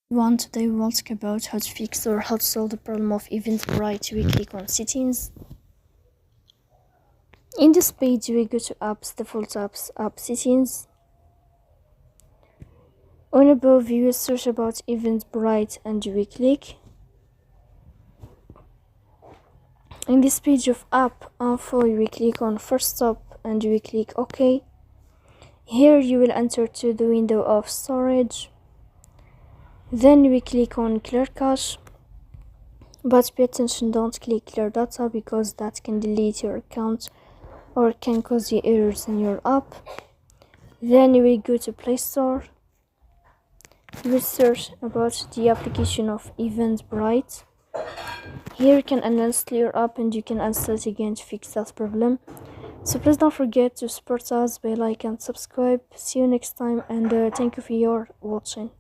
Today we will talk about how to fix or how to solve the problem of Eventbrite. We click on settings. In this page we go to apps, default apps, app settings. On above you will search about Eventbrite and we click. In this page of app info we click on first stop and we click OK. Here you will enter to the window of storage. Then we click on clear cache, but pay attention, don't click clear data because that can delete your account or can cause you errors in your app. Then we go to Play Store. We search about the application of Eventbrite. Here you can uninstall your app and you can install it again to fix that problem. So please don't forget to support us by like and subscribe. See you next time, and thank you for your watching.